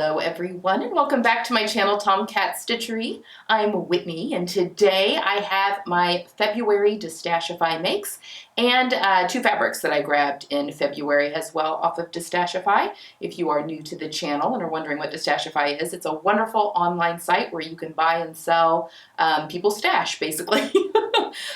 Hello everyone and welcome back to my channel, Tomcat Stitchery. I'm Whitney and today I have my February Destashify makes and two fabrics that I grabbed in February as well off of Destashify. If you are new to the channel and are wondering what Destashify is, it's a wonderful online site where you can buy and sell people's stash basically.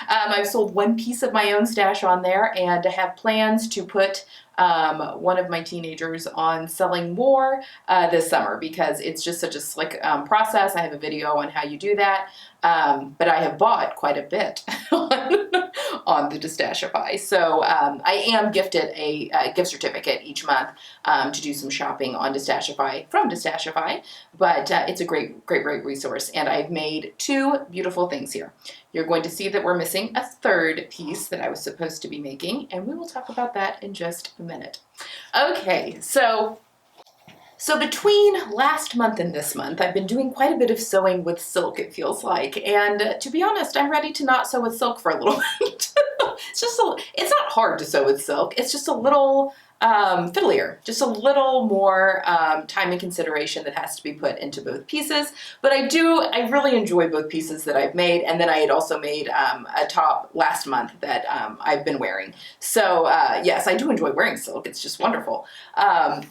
I've sold one piece of my own stash on there and I have plans to put one of my teenagers on selling more this summer because it's just such a slick process. I have a video on how you do that, but I have bought quite a bit on the Destashify. So I am gifted a gift certificate each month to do some shopping on Destashify from Destashify, but it's a great resource, and I've made two beautiful things here. You're going to see that we're missing a third piece that I was supposed to be making, and we will talk about that in just a minute. Okay, so between last month and this month, I've been doing quite a bit of sewing with silk, it feels like, and to be honest, I'm ready to not sew with silk for a little bit. It's not hard to sew with silk, it's just a little fiddlier, just a little more time and consideration that has to be put into both pieces. But I really enjoy both pieces that I've made, and then I had also made a top last month that I've been wearing. So yes, I do enjoy wearing silk, it's just wonderful.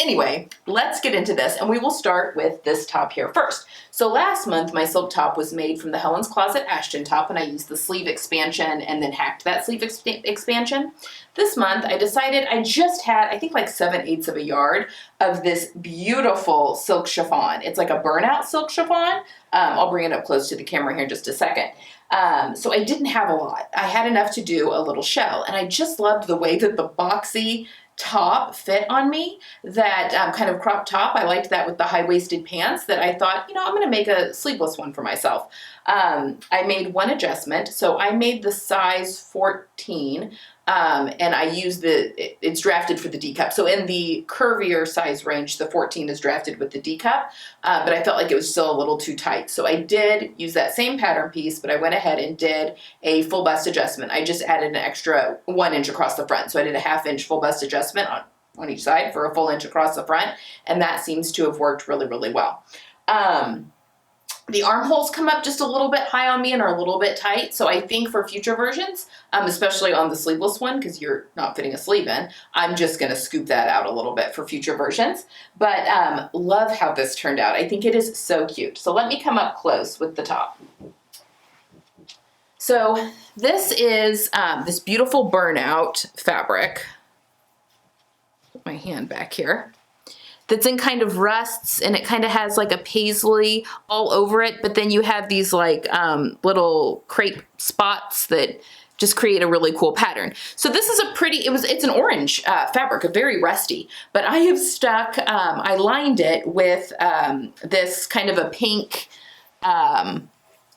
Anyway, let's get into this, and we will start with this top here first. So last month my silk top was made from the Helen's Closet Ashton top, and I used the sleeve expansion and then hacked that sleeve expansion. This month I decided I just had, I think, like 7/8 of a yard of this beautiful silk chiffon. It's like a burnout silk chiffon. I'll bring it up close to the camera here in just a second. So I didn't have a lot. I had enough to do a little shell, and I just loved the way that the boxy top fit on me, that kind of crop top. I liked that with the high-waisted pants, that I thought, you know, I'm going to make a sleeveless one for myself. I made one adjustment. So I made the size 14, and I used it's drafted for the D cup. So in the curvier size range, the 14 is drafted with the D cup, but I felt like it was still a little too tight. So I did use that same pattern piece, but I went ahead and did a full bust adjustment. I just added an extra 1 inch across the front. So I did a 1/2 inch full bust adjustment on each side for a full inch across the front, and that seems to have worked really well. The armholes come up just a little bit high on me and are a little bit tight, so I think for future versions, especially on the sleeveless one, because you're not fitting a sleeve in, I'm just going to scoop that out a little bit for future versions. But love how this turned out. I think it is so cute. So let me come up close with the top. So this is this beautiful burnout fabric. Put my hand back here. That's in kind of rusts, and it kind of has like a paisley all over it, but then you have these like little crepe spots that just create a really cool pattern. So this is a pretty, it's an orange fabric, a very rusty, but I have stuck, I lined it with this kind of a pink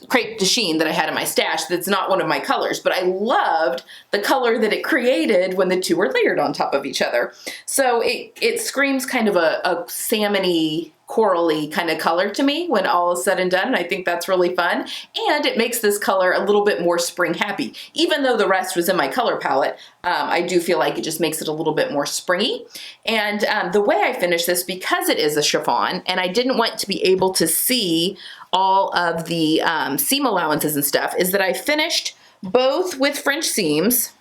crepe de chine that I had in my stash that's not one of my colors, but I loved the color that it created when the two were layered on top of each other. So it screams kind of a salmony, corally kind of color to me when all is said and done, and I think that's really fun. And it makes this color a little bit more spring happy. Even though the rest was in my color palette, I do feel like it just makes it a little bit more springy. And the way I finished this, because it is a chiffon, and I didn't want to be able to see all of the seam allowances and stuff, is that I finished both with French seams.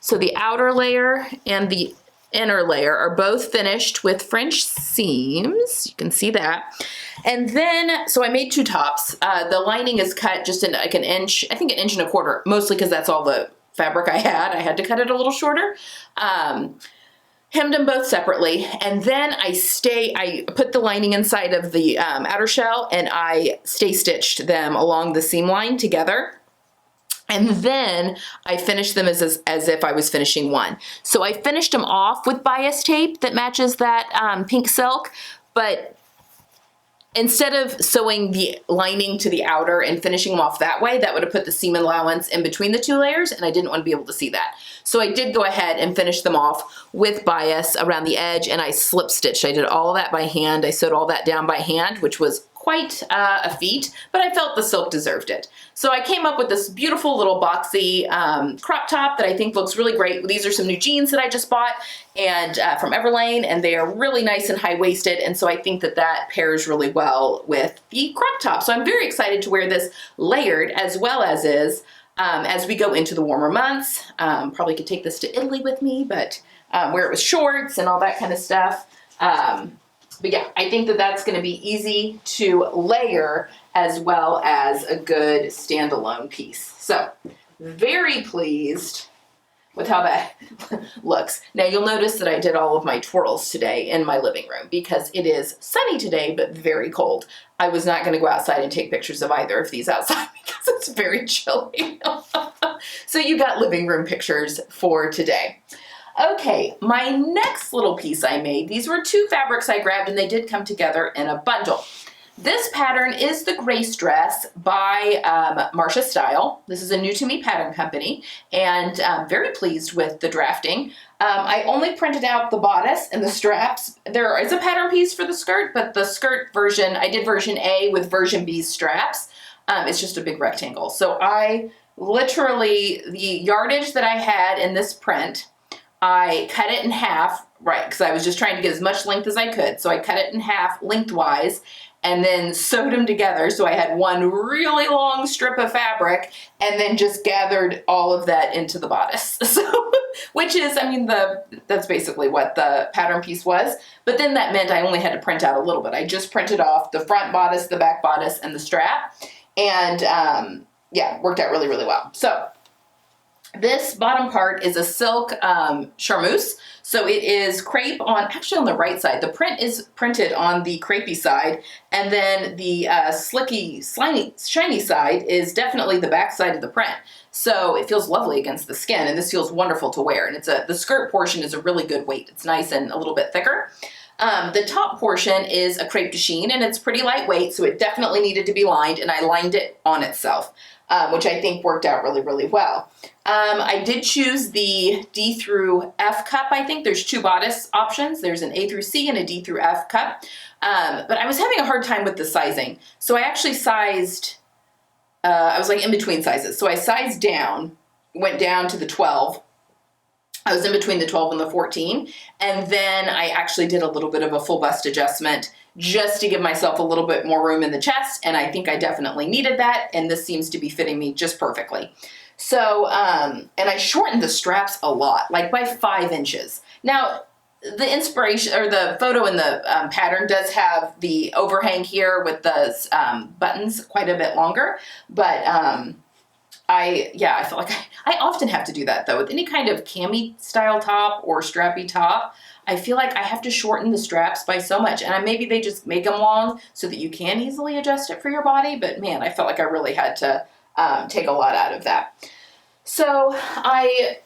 So the outer layer and the inner layer are both finished with French seams. You can see that. And then, so I made two tops. The lining is cut just in like 1 inch, I think 1 1/4 inches, mostly because that's all the fabric I had. I had to cut it a little shorter. Hemmed them both separately, and then I put the lining inside of the outer shell, and I stay stitched them along the seam line together. And then I finished them as if I was finishing one. So I finished them off with bias tape that matches that pink silk, but instead of sewing the lining to the outer and finishing them off that way, that would have put the seam allowance in between the two layers, and I didn't want to be able to see that. So I did go ahead and finish them off with bias around the edge, and I slip stitched. I did all of that by hand. I sewed all that down by hand, which was quite a feat, but I felt the silk deserved it. So I came up with this beautiful little boxy crop top that I think looks really great. These are some new jeans that I just bought and from Everlane, and they are really nice and high-waisted, and so I think that that pairs really well with the crop top. So I'm very excited to wear this layered as well as we go into the warmer months. Probably could take this to Italy with me, but wear it with shorts and all that kind of stuff. But yeah, I think that that's going to be easy to layer as well as a good standalone piece. So very pleased with how that looks. Now you'll notice that I did all of my twirls today in my living room because it is sunny today, but very cold. I was not going to go outside and take pictures of either of these outside because it's very chilly. So you got living room pictures for today. Okay, my next little piece I made, these were 2 fabrics I grabbed and they did come together in a bundle. This pattern is the Grace dress by Marcia Style. This is a new to me pattern company, and I'm very pleased with the drafting. I only printed out the bodice and the straps. There is a pattern piece for the skirt, but the skirt version, I did version A with version B's straps. It's just a big rectangle. So I literally, the yardage that I had in this print, I cut it in half, right, because I was just trying to get as much length as I could. So I cut it in half lengthwise and then sewed them together. So I had one really long strip of fabric and then just gathered all of that into the bodice. So, which is, I mean, that's basically what the pattern piece was. But then that meant I only had to print out a little bit. I just printed off the front bodice, the back bodice, and the strap. And yeah, worked out really, really well. So this bottom part is a silk charmeuse. So it is crepe on, actually on the right side. The print is printed on the crepey side, and then the slicky, slimy, shiny side is definitely the back side of the print. So it feels lovely against the skin, and this feels wonderful to wear. And the skirt portion is a really good weight. It's nice and a little bit thicker. The top portion is a crepe de chine, and it's pretty lightweight, so it definitely needed to be lined, and I lined it on itself, which I think worked out really, really well. I did choose the D through F cup. I think there's 2 bodice options. There's an A through C and a D through F cup. But I was having a hard time with the sizing. So I actually sized, I was like in between sizes. So I sized down, went down to the 12. I was in between the 12 and the 14. And then I actually did a little bit of a full bust adjustment just to give myself a little bit more room in the chest. And I think I definitely needed that. And this seems to be fitting me just perfectly. So, and I shortened the straps a lot, like by 5 inches. Now, the inspiration or the photo in the pattern does have the overhang here with the buttons quite a bit longer, but I feel like I often have to do that though with any kind of cami style top or strappy top. I feel like I have to shorten the straps by so much, and maybe they just make them long so that you can easily adjust it for your body, but man, I felt like I really had to take a lot out of that. So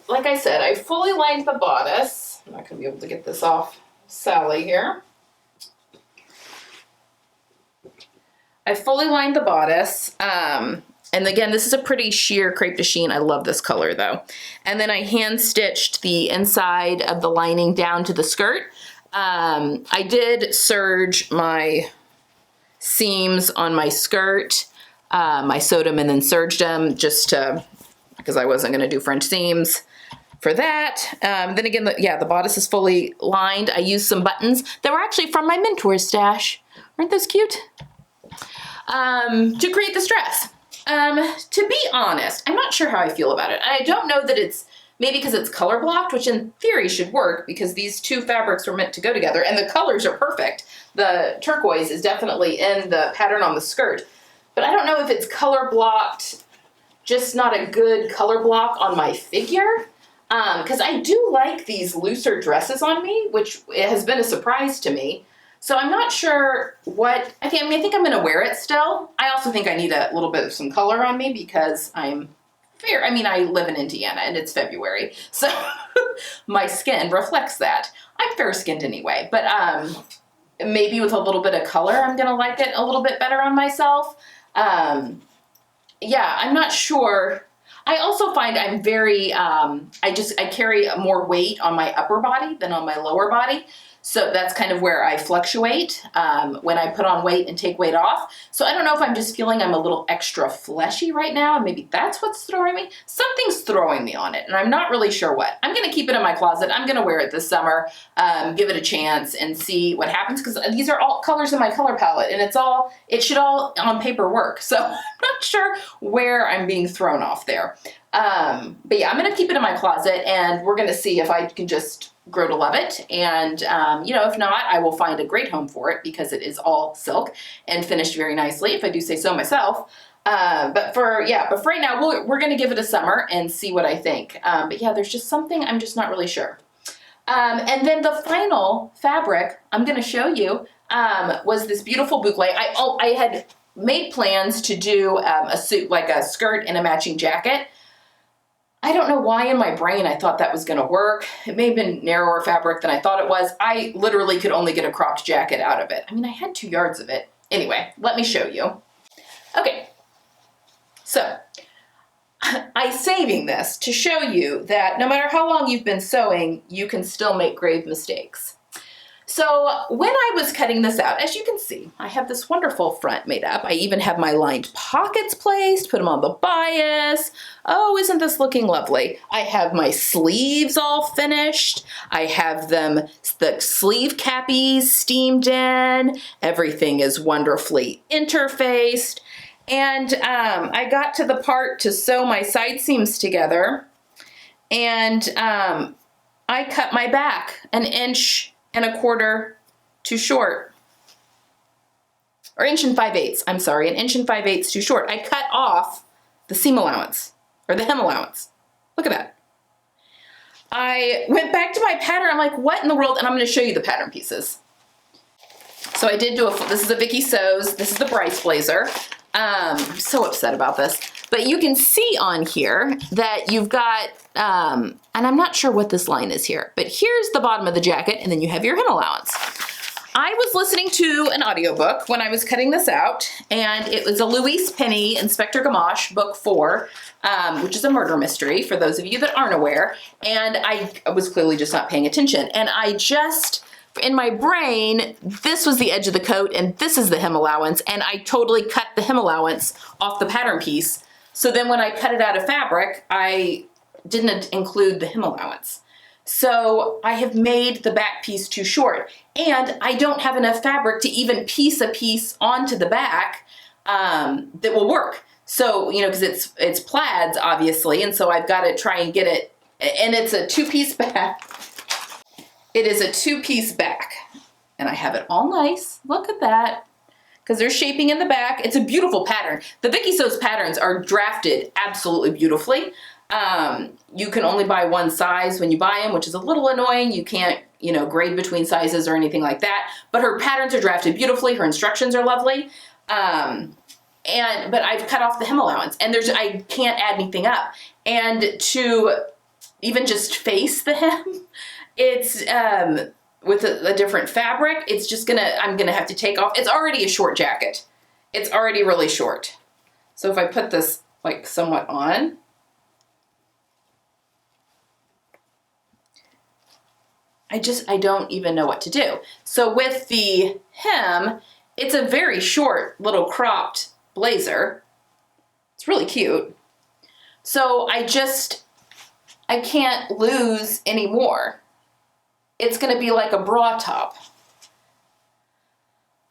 like I said, I fully lined the bodice. I'm not going to be able to get this off Sally here. I fully lined the bodice. And again, this is a pretty sheer crepe de chine. I love this color though. And then I hand stitched the inside of the lining down to the skirt. I did serge my seams on my skirt. I sewed them and then serged them just because I wasn't going to do French seams for that. Then again, the bodice is fully lined. I used some buttons that were actually from my mentor stash. Aren't those cute? To create this dress. To be honest, I'm not sure how I feel about it. I don't know that it's maybe because it's color blocked, which in theory should work because these 2 fabrics were meant to go together and the colors are perfect. The turquoise is definitely in the pattern on the skirt. But I don't know if it's color blocked, just not a good color block on my figure. Because I do like these looser dresses on me, which has been a surprise to me. So I'm not sure what, I think I'm going to wear it still. I also think I need a little bit of some color on me because I'm fair. I mean, I live in Indiana and it's February. So my skin reflects that. I'm fair skinned anyway, but maybe with a little bit of color, I'm going to like it a little bit better on myself. Yeah, I'm not sure. I also find I'm very, I carry more weight on my upper body than on my lower body. So that's kind of where I fluctuate when I put on weight and take weight off. So I don't know if I'm just feeling I'm a little extra fleshy right now, and maybe that's what's throwing me. Something's throwing me on it, and I'm not really sure what. I'm gonna keep it in my closet. I'm gonna wear it this summer, give it a chance and see what happens, because these are all colors in my color palette, and it should all on paper work. So I'm not sure where I'm being thrown off there. But yeah, I'm gonna keep it in my closet, and we're gonna see if I can just grow to love it. And you know, if not, I will find a great home for it, because it is all silk and finished very nicely, if I do say so myself. But for right now, we're gonna give it a summer and see what I think. But yeah, there's just something I'm just not really sure. And then the final fabric I'm gonna show you was this beautiful boucle. I had made plans to do a suit, like a skirt and a matching jacket. I don't know why in my brain I thought that was gonna work. It may have been narrower fabric than I thought it was. I literally could only get a cropped jacket out of it. I mean, I had 2 yards of it. Anyway, let me show you. Okay, so I'm saving this to show you that no matter how long you've been sewing, you can still make grave mistakes. So when I was cutting this out, as you can see, I have this wonderful front made up. I even have my lined pockets placed, put them on the bias. Oh, isn't this looking lovely? I have my sleeves all finished. I have the sleeve cappies steamed in. Everything is wonderfully interfaced. And I got to the part to sew my side seams together, and I cut my back 1.25 inches too short. Or 1 5/8 inches, I'm sorry, 1 5/8 inches too short. I cut off the seam allowance, or the hem allowance. Look at that. I went back to my pattern, I'm like, what in the world? And I'm gonna show you the pattern pieces. So I did this is a Vicky Sews, this is the Bryce blazer. I'm so upset about this. But you can see on here that you've got, and I'm not sure what this line is here, but here's the bottom of the jacket, and then you have your hem allowance. I was listening to an audiobook when I was cutting this out, and it was a Louise Penny Inspector Gamache book 4, which is a murder mystery for those of you that aren't aware, and I was clearly just not paying attention, and I just, in my brain, this was the edge of the coat and this is the hem allowance, and I totally cut the hem allowance off the pattern piece. So then when I cut it out of fabric, I didn't include the hem allowance. So I have made the back piece too short, and I don't have enough fabric to even piece a piece onto the back that will work. So, you know, because it's plaids, obviously, and so I've got to try and get it, and it's a 2-piece back. It is a 2-piece back, and I have it all nice. Look at that, because there's shaping in the back. It's a beautiful pattern. The Vicky Sews patterns are drafted absolutely beautifully. You can only buy one size when you buy them, which is a little annoying. You can't, you know, grade between sizes or anything like that. But her patterns are drafted beautifully. Her instructions are lovely. But I've cut off the hem allowance, and I can't add anything up. And to even just face the hem, it's with a different fabric, it's just I'm gonna have to take off. It's already a short jacket. It's already really short. So if I put this like somewhat on, I don't even know what to do. So with the hem, it's a very short little cropped blazer. It's really cute. So I can't lose any more. It's gonna be like a bra top.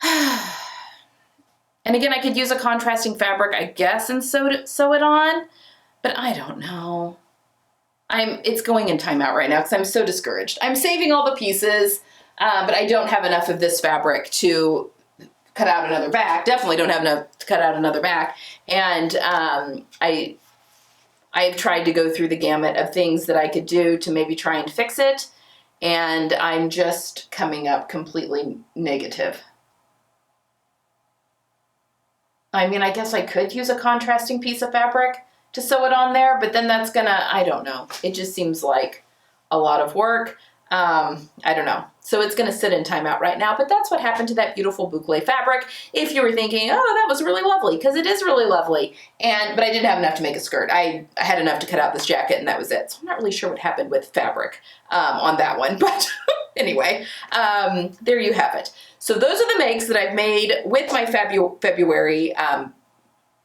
And again, I could use a contrasting fabric, I guess, and sew it on, but I don't know. It's going in timeout right now because I'm so discouraged. I'm saving all the pieces, but I don't have enough of this fabric to cut out another back. Definitely don't have enough to cut out another back. And I've tried to go through the gamut of things that I could do to maybe try and fix it, and I'm just coming up completely negative. I mean, I guess I could use a contrasting piece of fabric to sew it on there, but then that's gonna, I don't know. It just seems like a lot of work. I don't know. So it's going to sit in timeout right now, but that's what happened to that beautiful boucle fabric. If you were thinking, oh, that was really lovely, because it is really lovely. But I didn't have enough to make a skirt. I had enough to cut out this jacket, and that was it. So I'm not really sure what happened with fabric on that one, but anyway, there you have it. So those are the makes that I've made with my February,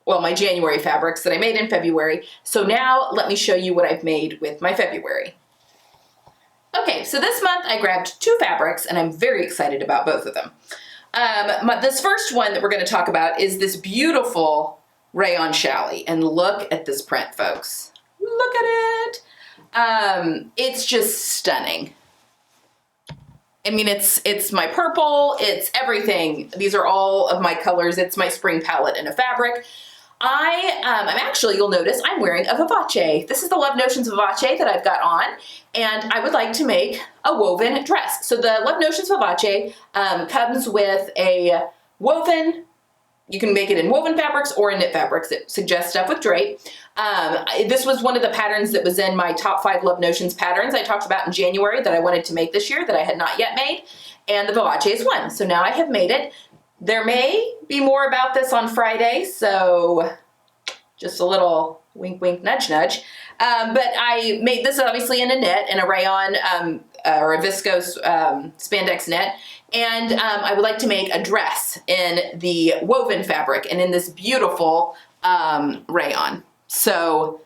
my January fabrics that I made in February. So now let me show you what I've made with my February. Okay, so this month I grabbed 2 fabrics, and I'm very excited about both of them. This first one that we're going to talk about is this beautiful Rayon shally, and look at this print, folks. Look at it. It's just stunning. I mean, it's my purple, it's everything. These are all of my colors. It's my spring palette in a fabric. I'm actually, you'll notice, I'm wearing a Vivace. This is the Love Notions Vivace that I've got on, and I would like to make a woven dress. So the Love Notions Vivace comes with a woven, you can make it in woven fabrics or in knit fabrics. It suggests stuff with drape. This was one of the patterns that was in my top 5 Love Notions patterns I talked about in January that I wanted to make this year that I had not yet made, and the Vivace is one. So now I have made it. There may be more about this on Friday, so just a little wink, wink, nudge, nudge. But I made this obviously in a knit, in a rayon or a viscose spandex knit, and I would like to make a dress in the woven fabric and in this beautiful rayon. So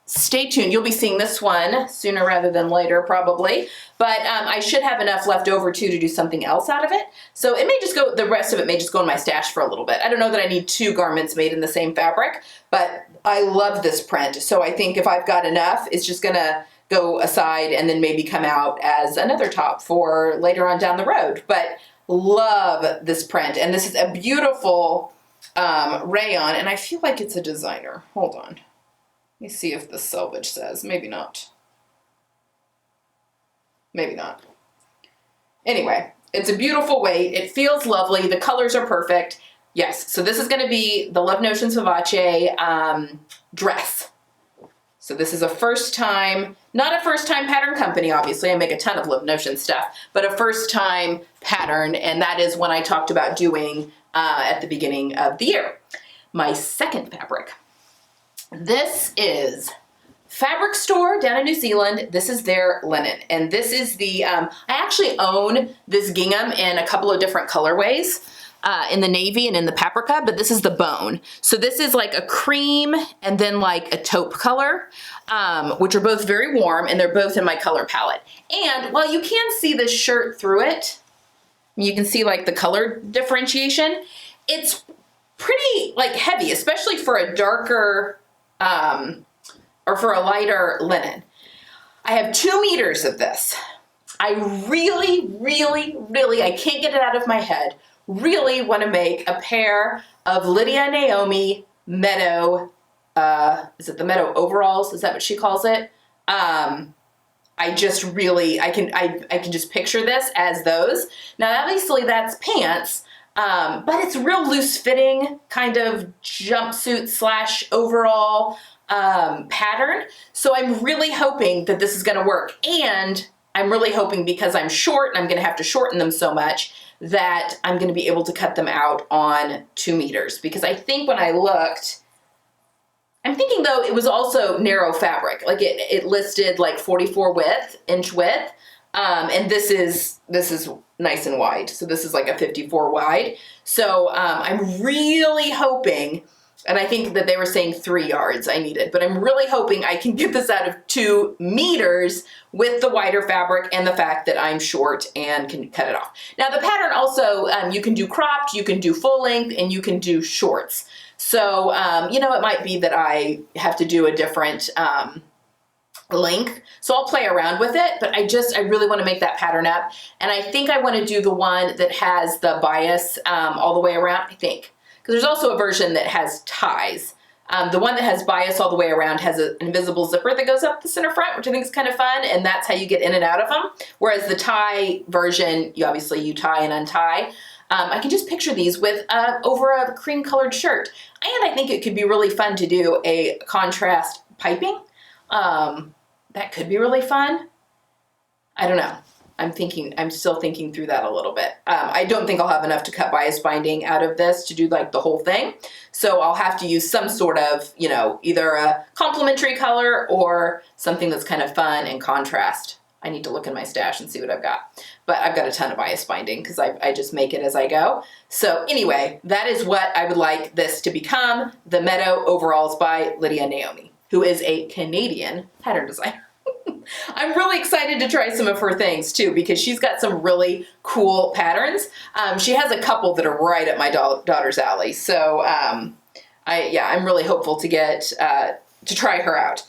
stay tuned. You'll be seeing this one sooner rather than later, probably. But I should have enough left over, too, to do something else out of it. So it may just go, the rest of it may just go in my stash for a little bit. I don't know that I need 2 garments made in the same fabric, but I love this print. So I think if I've got enough, it's just going to go aside and then maybe come out as another top for later on down the road. But love this print. And this is a beautiful rayon, and I feel like it's a designer. Hold on. Let me see if the selvage says. Maybe not. Maybe not. Anyway, it's a beautiful weight. It feels lovely. The colors are perfect. Yes, so this is going to be the Love Notions Vivace dress. So this is a first time, not a first time pattern company, obviously. I make a ton of Love Notions stuff, but a first time pattern, and that is one I talked about doing at the beginning of the year. My second fabric. This is Fabric Store down in New Zealand. This is their linen, and this is the, I actually own this gingham in a couple of different colorways, in the navy and in the paprika, but this is the bone. So this is like a cream and then like a taupe color, which are both very warm, and they're both in my color palette. And while you can see this shirt through it, you can see like the color differentiation, it's pretty like heavy, especially for a darker, or for a lighter linen. I have 2 meters of this. I really, really, really, I can't get it out of my head, really want to make a pair of Lydia Naomi Meadow, is it the Meadow overalls? Is that what she calls it? I just really, I can just picture this as those. Now, obviously that's pants, but it's real loose fitting kind of jumpsuit slash overall pattern. So I'm really hoping that this is going to work. And I'm really hoping, because I'm short and I'm going to have to shorten them so much, that I'm going to be able to cut them out on 2 meters. Because I think when I looked, I'm thinking though it was also narrow fabric. Like it listed like 44 inch width. And this is nice and wide. So this is like a 54 wide. So I'm really hoping, and I think that they were saying 3 yards I needed, but I'm really hoping I can get this out of 2 meters with the wider fabric and the fact that I'm short and can cut it off. Now the pattern also, you can do cropped, you can do full length, and you can do shorts. So, you know, it might be that I have to do a different length. So I'll play around with it, but I really want to make that pattern up. And I think I want to do the one that has the bias all the way around, I think. Because there's also a version that has ties. The one that has bias all the way around has an invisible zipper that goes up the center front, which I think is kind of fun, and that's how you get in and out of them. Whereas the tie version, you tie and untie. I can just picture these with over a cream colored shirt. And I think it could be really fun to do a contrast piping. That could be really fun. I don't know. I'm still thinking through that a little bit. I don't think I'll have enough to cut bias binding out of this to do like the whole thing. So I'll have to use some sort of, you know, either a complementary color or something that's kind of fun and contrast. I need to look in my stash and see what I've got. But I've got a ton of bias binding because I just make it as I go. So anyway, that is what I would like this to become. The Meadow Overalls by Lydia Naomi, who is a Canadian pattern designer. I'm really excited to try some of her things too, because she's got some really cool patterns. She has a couple that are right up my daughter's alley. So I'm really hopeful to get to try her out.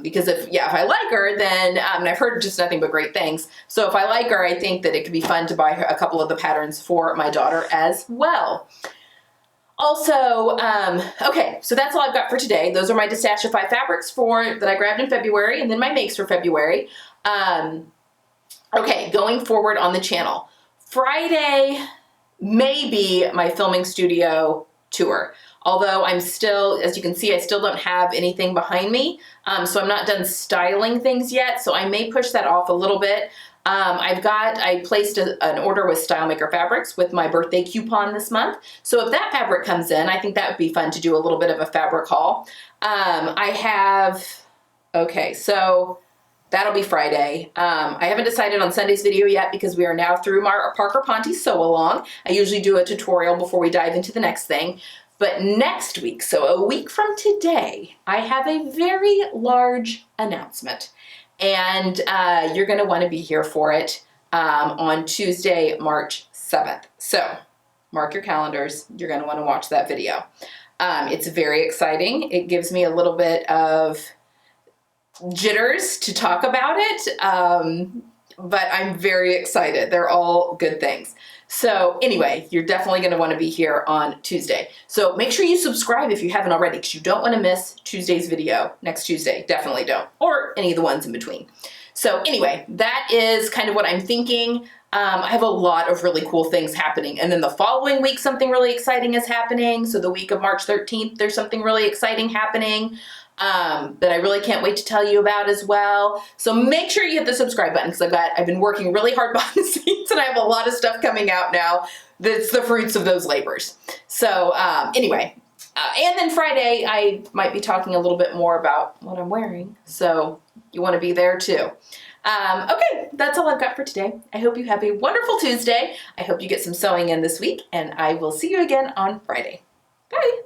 Because if I like her, then, and I've heard just nothing but great things. So if I like her, I think that it could be fun to buy her a couple of the patterns for my daughter as well. Also, okay, so that's all I've got for today. Those are my Destashify fabrics that I grabbed in February, and then my makes for February. Okay, going forward on the channel. Friday may be my filming studio tour. Although I'm still, as you can see, I still don't have anything behind me. So I'm not done styling things yet. So I may push that off a little bit. I placed an order with StyleMaker Fabrics with my birthday coupon this month. So if that fabric comes in, I think that would be fun to do a little bit of a fabric haul. Okay, so that'll be Friday. I haven't decided on Sunday's video yet because we are now through our Parker Ponte sew along. I usually do a tutorial before we dive into the next thing. But next week, so a week from today, I have a very large announcement. And you're going to want to be here for it on Tuesday, March 7th. So mark your calendars. You're going to want to watch that video. It's very exciting. It gives me a little bit of jitters to talk about it, but I'm very excited. They're all good things. So anyway, you're definitely going to want to be here on Tuesday. So make sure you subscribe if you haven't already, because you don't want to miss Tuesday's video next Tuesday. Definitely don't. Or any of the ones in between. So anyway, that is kind of what I'm thinking. I have a lot of really cool things happening. And then the following week, something really exciting is happening. So the week of March 13th, there's something really exciting happening that I really can't wait to tell you about as well. So make sure you hit the subscribe button, because I've been working really hard behind the scenes and I have a lot of stuff coming out now that's the fruits of those labors. So anyway, and then Friday I might be talking a little bit more about what I'm wearing. So you want to be there too. Okay, that's all I've got for today. I hope you have a wonderful Tuesday. I hope you get some sewing in this week, and I will see you again on Friday. Bye.